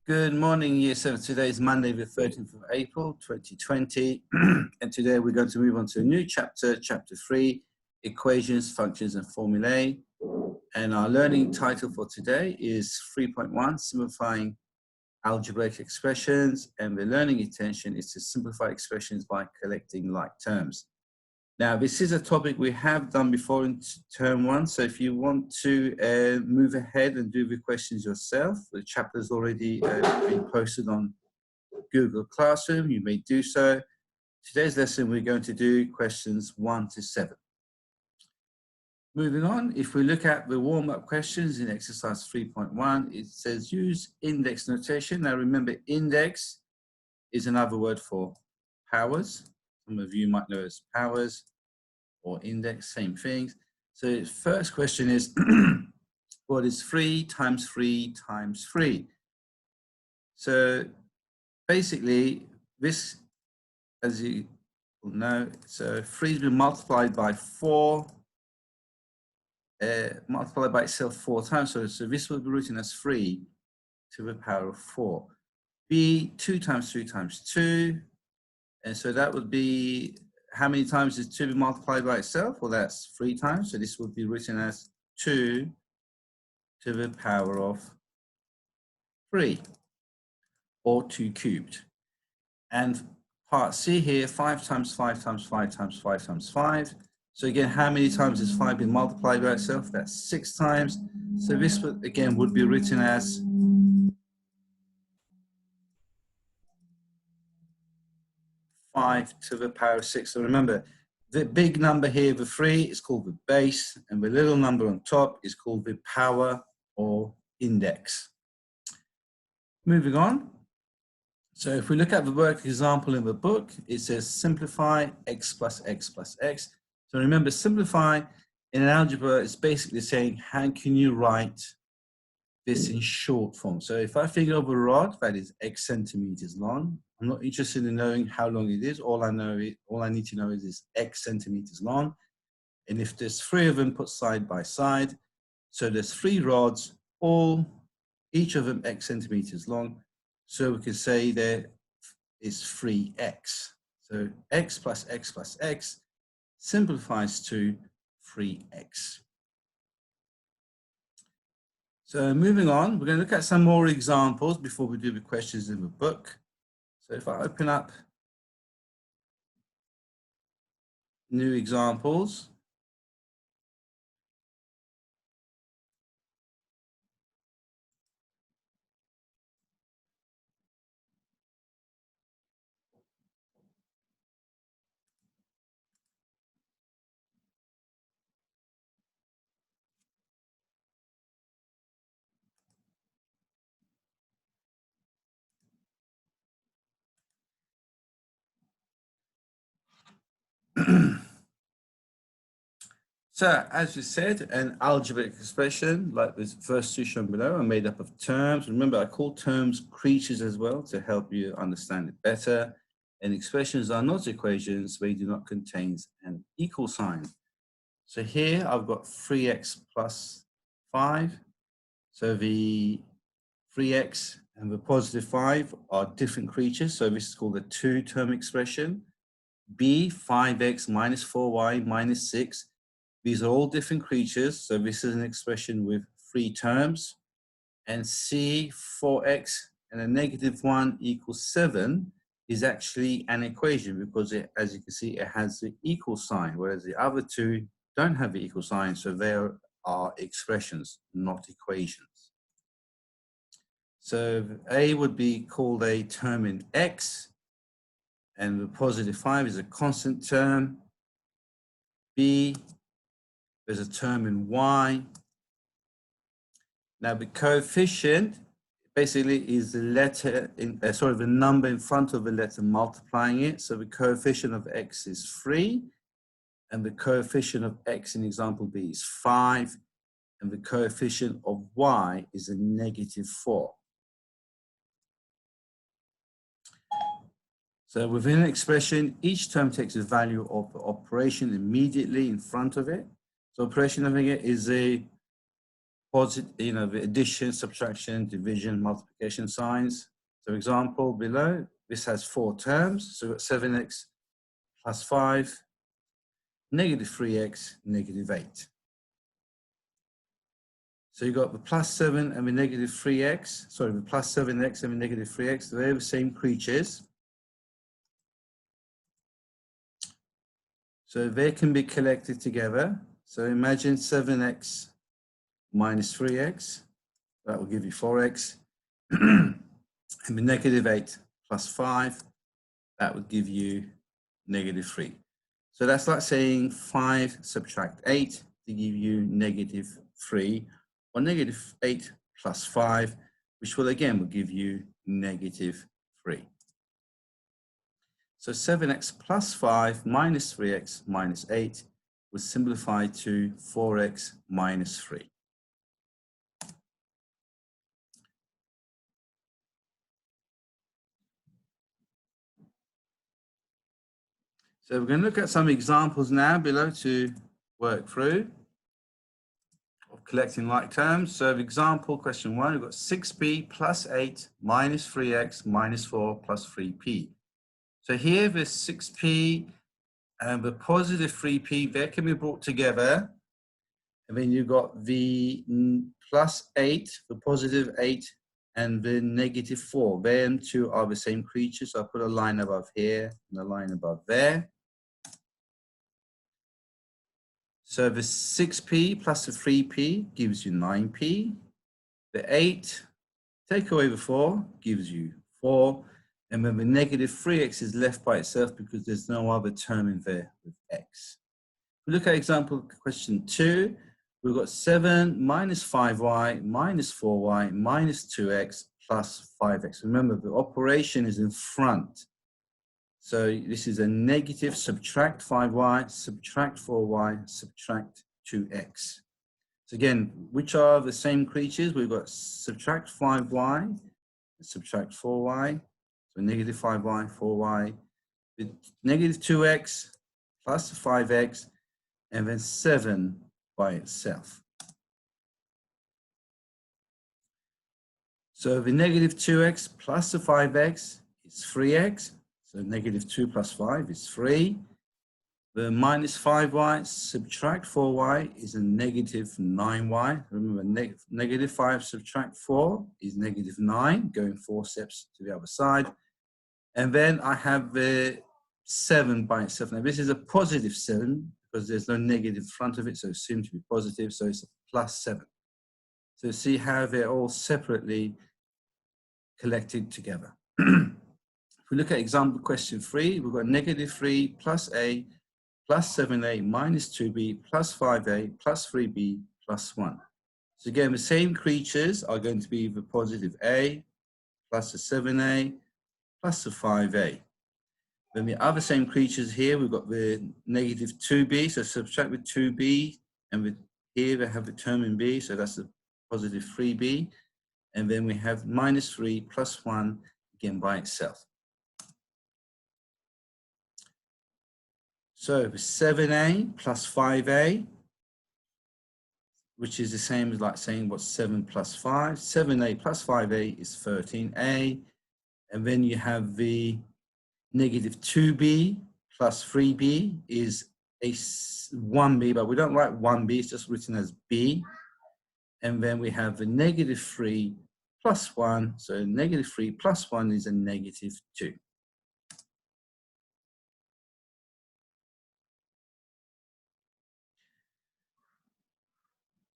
Good morning, Year 7. Today is Monday, the 13th of April, 2020. And today we're going to move on to a new chapter, Chapter 3, Equations, Functions, and Formulae. And our learning title for today is 3.1, Simplifying Algebraic Expressions. And the learning intention is to simplify expressions by collecting like terms. Now, this is a topic we have done before in term 1. So if you want to move ahead and do the questions yourself, the chapter has already been posted on Google Classroom. You may do so. Today's lesson, we're going to do questions 1 to 7. Moving on, if we look at the warm-up questions in exercise 3.1, it says use index notation. Now remember, index is another word for powers. Some of you might know as powers or index, same things. So the first question is, what is 3 times 3 times 3? So basically, this, as you will know, so 3 has been multiplied by 4, multiplied by itself 4 times. So this will be written as 3 to the power of 4. B, 2 times 3 times 2. And so that would be, how many times is 2 multiplied by itself? Well, that's 3 times. So this would be written as 2 to the power of 3, or 2 cubed. And part C here, 5 times 5 times 5 times 5 times 5. So again, how many times is 5 been multiplied by itself? That's 6 times. So this would, again, would be written as 5 to the power of 6. So remember, the big number here, the 3, is called the base, and the little number on top is called the power or index. Moving on. So if we look at the work example in the book, it says simplify x plus x plus x. So remember, simplify in an algebra is basically saying, how can you write this in short form? So if I think of a rod that is x centimeters long, I'm not interested in knowing how long it is. All I need to know is x centimeters long. And if there's 3 of them put side by side, so there's 3 rods, each of them x centimeters long. So we can say there is 3x. So x plus x plus x simplifies to 3x. So moving on, we're going to look at some more examples before we do the questions in the book. So if I open up new examples, so as we said, an algebraic expression like the first 2 shown below are made up of terms. Remember, I call terms creatures as well to help you understand it better. And expressions are not equations, they do not contain an equal sign. So here I've got 3x plus 5. So the 3x and the positive 5 are different creatures. So this is called a 2-term expression. B, 5x minus 4y minus 6. These are all different creatures. So this is an expression with 3 terms. And C, 4x and a negative 1 equals 7 is actually an equation because it, as you can see, it has the equal sign, whereas the other 2 don't have the equal sign. So they are expressions, not equations. So A would be called a term in X, and the positive 5 is a constant term. B, there's a term in Y. Now the coefficient basically is the letter in, the number in front of the letter multiplying it. So the coefficient of X is 3, and the coefficient of X in example B is 5, and the coefficient of Y is a negative 4. So within an expression, each term takes the value of the operation immediately in front of it. So operation of it is a the addition, subtraction, division, multiplication signs. So example below, this has 4 terms. So we've got 7x plus 5, negative 3x, negative 8. So you've got the plus 7 and the negative 3x, sorry, the plus 7x and the negative 3x, they're the same creatures. So they can be collected together. So imagine 7x minus 3x, that will give you 4x. And the negative 8 plus 5, that would give you negative 3. So that's like saying 5 subtract 8 to give you negative 3, or negative 8 plus 5, which will again will give you negative 3. So 7x plus 5 minus 3x minus 8 would simplify to 4x minus 3. So we're going to look at some examples now below to work through of collecting like terms. So example question 1, we've got 6p plus 8 minus 3x minus 4 plus 3p. So here the 6p and the positive 3p, they can be brought together. And then you've got the plus 8, the positive 8, and the negative 4. Them two are the same creatures. So I'll put a line above here and a line above there. So the 6p plus the 3p gives you 9p. The 8, take away the 4, gives you 4. And then the negative 3x is left by itself because there's no other term in there with x. If we look at example question 2, we've got 7 minus 5y minus 4y minus 2x plus 5x. Remember, the operation is in front. So this is a negative, subtract 5y, subtract 4y, subtract 2x. So again, which are the same creatures? We've got subtract 5y, subtract 4y, so negative 5y, 4y, with negative 2x plus 5x, and then 7 by itself. So the negative 2x plus the 5x is 3x. So negative 2 plus 5 is 3. The minus 5y subtract 4y is a negative 9y. Remember, negative 5 subtract 4 is negative 9, going 4 steps to the other side. And then I have the 7 by itself. Now this is a positive 7 because there's no negative in front of it, so it seems to be positive, so it's a plus 7. So see how they're all separately collected together. If we look at example question 3, we've got negative 3 plus a plus 7a minus 2b plus 5a plus 3b plus 1. So again, the same creatures are going to be the positive a plus the 7a plus the 5a. Then the other same creatures here, we've got the negative 2b, so subtract with 2b, and with here they have the term in b, so that's the positive 3b. And then we have minus 3 plus 1, again by itself. So 7a plus 5a, which is the same as like saying what's 7 plus 5. 7a plus 5a is 13a. And then you have the negative 2b plus 3b is a 1b, but we don't write 1b, it's just written as b. And then we have the negative 3 plus 1. So negative 3 plus 1 is a negative 2.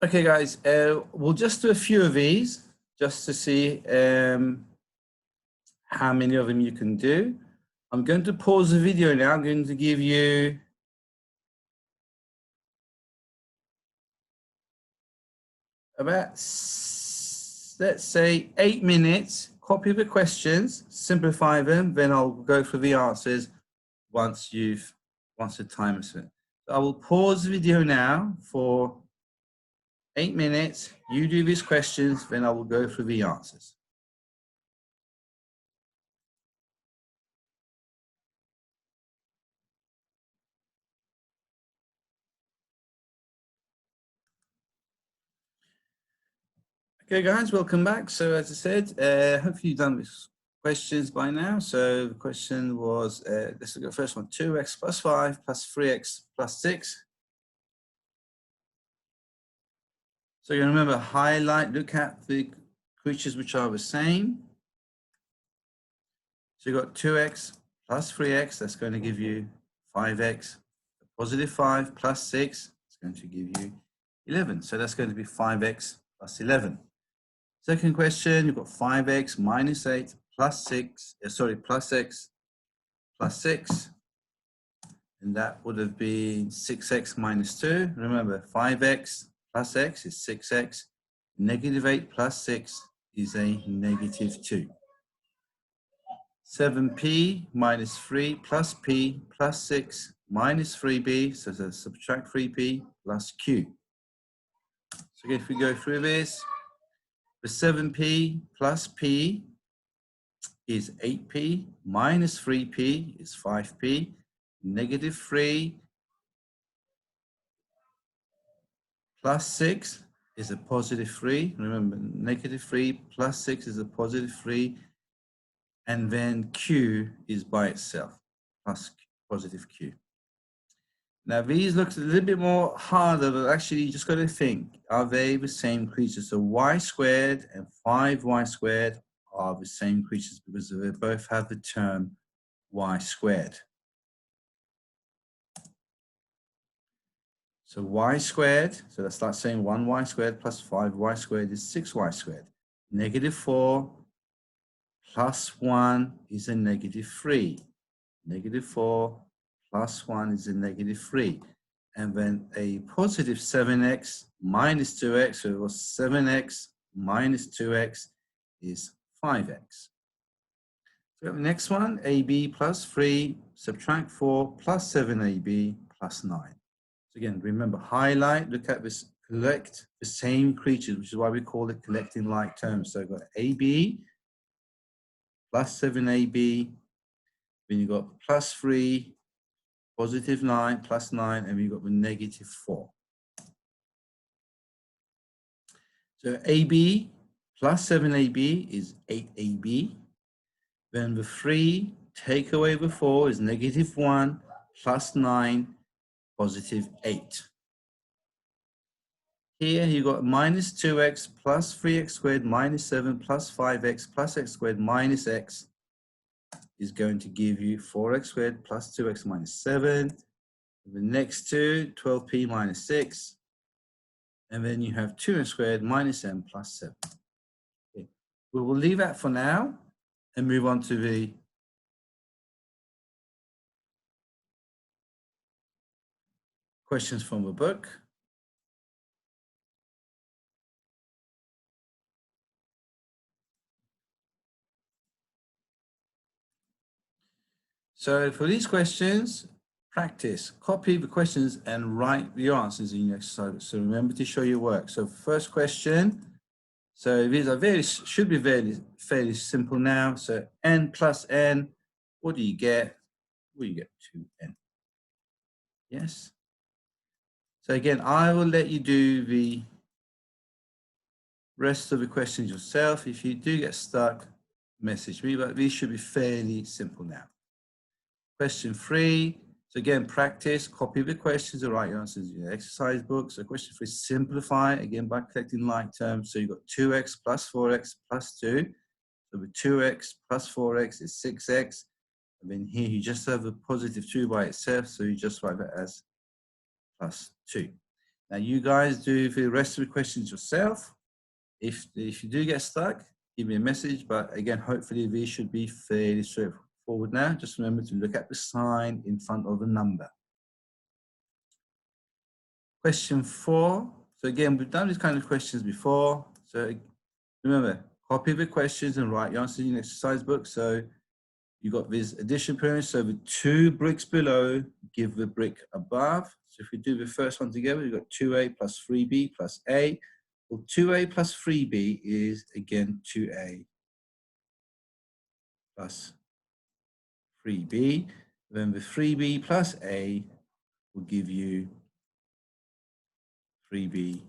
Okay, guys, we'll just do a few of these just to see how many of them you can do. I'm going to pause the video now. I'm going to give you about, let's say, 8 minutes. Copy the questions, simplify them, then I'll go through the answers once the time is set. So I will pause the video now for 8 minutes. You do these questions, then I will go through the answers. Okay, guys, welcome back. So, as I said, hopefully you've done this questions by now. So, the question was, let's look at the first one: 2x plus 5 plus 3x plus 6. So, you remember, highlight, look at the creatures which are the same. So, you've got 2x plus 3x, that's going to give you 5x. Positive 5 plus 6 is going to give you 11. So, that's going to be 5x plus 11. Second question, you've got 5x minus 8 plus 6, plus x plus 6. And that would have been 6x minus 2. Remember, 5x plus x is 6x. Negative 8 plus 6 is a negative 2. 7p minus 3 plus p plus 6 minus 3b, so subtract 3p plus q. So if we go through this, the 7p plus p is 8p, minus 3p is 5p, negative 3 plus 6 is a positive 3. Remember, negative 3 plus 6 is a positive 3. And then q is by itself, plus positive q. Now, these look a little bit more harder, but actually you just got to think, are they the same creatures? So y squared and 5y squared are the same creatures because they both have the term y squared. So y squared, so let's start saying 1y squared plus 5y squared is 6y squared. Negative 4 plus 1 is a negative 3. Negative 4 plus 1 is a negative 3. And then a positive 7x minus 2x, so it was 7x minus 2x is 5x. So the next one, AB plus 3, subtract 4 plus 7AB plus 9. So again, remember, highlight, look at this, collect the same creatures, which is why we call it collecting like terms. So I've got AB plus 7AB, then you've got plus 3, positive 9, plus 9, and we've got the negative 4. So AB plus 7AB is 8AB. Then the 3, take away the 4 is negative 1, plus 9, positive 8. Here you got minus 2x plus 3x squared minus 7 plus 5x plus x squared minus x is going to give you 4x squared plus 2x minus 7. The next two, 12p minus 6. And then you have 2x squared minus m plus 7. Okay. We will leave that for now and move on to the questions from the book. So for these questions, practice, copy the questions and write the answers in your exercise. So remember to show your work. So first question, so these are should be fairly simple now. So n plus n, what do you get? Well, you get 2n. Yes. So again, I will let you do the rest of the questions yourself. If you do get stuck, message me, but these should be fairly simple now. Question 3. So again, practice, copy the questions and write your answers in your exercise book. So question 3, simplify, again, by collecting like terms. So you've got 2x plus 4x plus 2. So the 2x plus 4x is 6x. And then here you just have a positive 2 by itself. So you just write that as plus 2. Now you guys do the rest of the questions yourself. If you do get stuck, give me a message. But again, hopefully these should be fairly straightforward now. Just remember to look at the sign in front of the number. Question 4. So again, we've done these kind of questions before. So remember, copy the questions and write your answers in your exercise book. So you got this addition pyramid. So the 2 bricks below give the brick above. So if we do the first one together, we've got 2a plus 3b plus a. Well, 2a plus 3b is, again, 2a plus 3b. Then the 3b plus a will give you 3b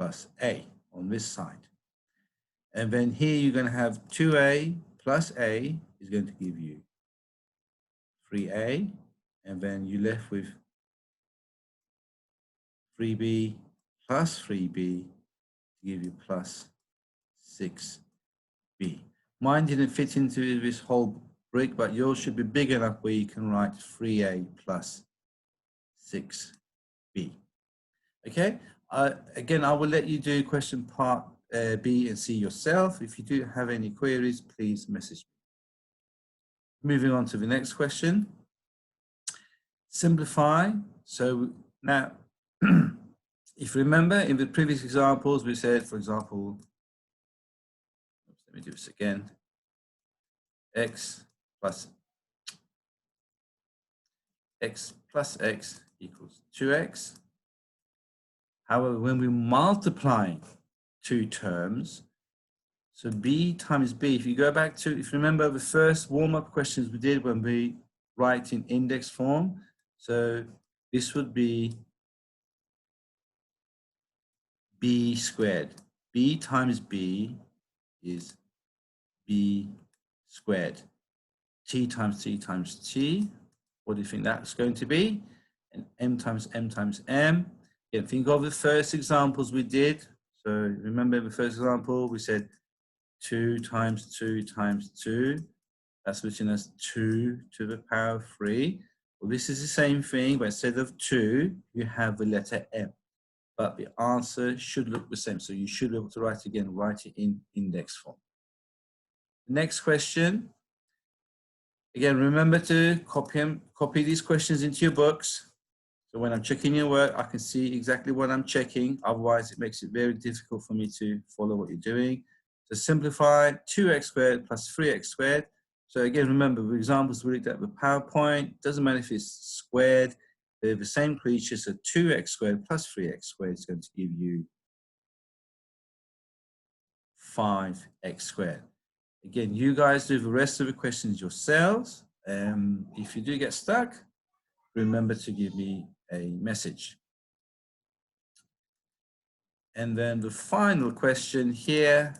plus a on this side. And then here you're going to have 2a plus a is going to give you 3a, and then you're left with 3b plus 3b to give you plus 6b. Mine didn't fit into this whole brick, but yours should be big enough where you can write 3a plus 6b. Okay, again, I will let you do question part B and C yourself. If you do have any queries, please message me. Moving on to the next question. Simplify. So now, if you remember in the previous examples, we said, for example, let me do this again, x plus x equals 2x. However, when we multiply two terms, so b times b, if you go back to, if you remember the first warm-up questions we did when we write in index form, so this would be b squared. B times b is b squared. T times t times t, what do you think that's going to be? And m times m times m. Again, think of the first examples we did. So remember the first example, we said 2 times 2 times 2. That's written as 2 to the power of 3. Well, this is the same thing, but instead of 2, you have the letter m. But the answer should look the same. So you should be able to write again, write it in index form. Next question. Again, remember to copy these questions into your books. So when I'm checking your work, I can see exactly what I'm checking. Otherwise, it makes it very difficult for me to follow what you're doing. So simplify 2x squared plus 3x squared. So again, remember the examples we looked at with PowerPoint. Doesn't matter if it's squared, they're the same creature. So 2x squared plus 3x squared is going to give you 5x squared. Again, you guys do the rest of the questions yourselves. If you do get stuck, remember to give me a message. And then the final question here.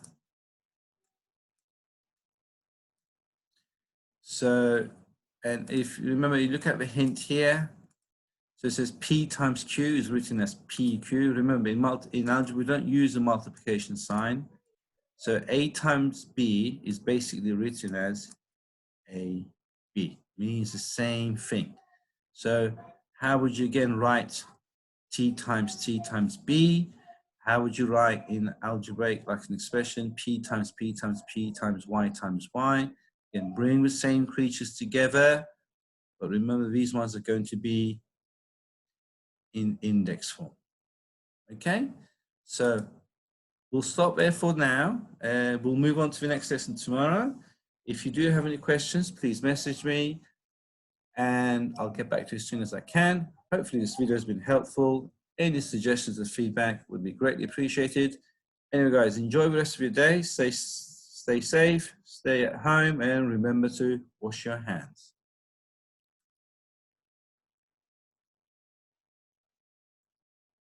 So, and if you remember, you look at the hint here. So it says P times Q is written as PQ. Remember, in algebra, we don't use the multiplication sign. So A times B is basically written as AB. Means the same thing. So how would you again write T times B? How would you write in algebraic like an expression P times P times P times Y times Y? Again, bring the same creatures together, but remember these ones are going to be in index form. Okay, so we'll stop there for now. We'll move on to the next lesson tomorrow. If you do have any questions, please message me and I'll get back to you as soon as I can. Hopefully this video has been helpful. Any suggestions or feedback would be greatly appreciated. Anyway, guys, enjoy the rest of your day. Stay safe, stay at home, and remember to wash your hands.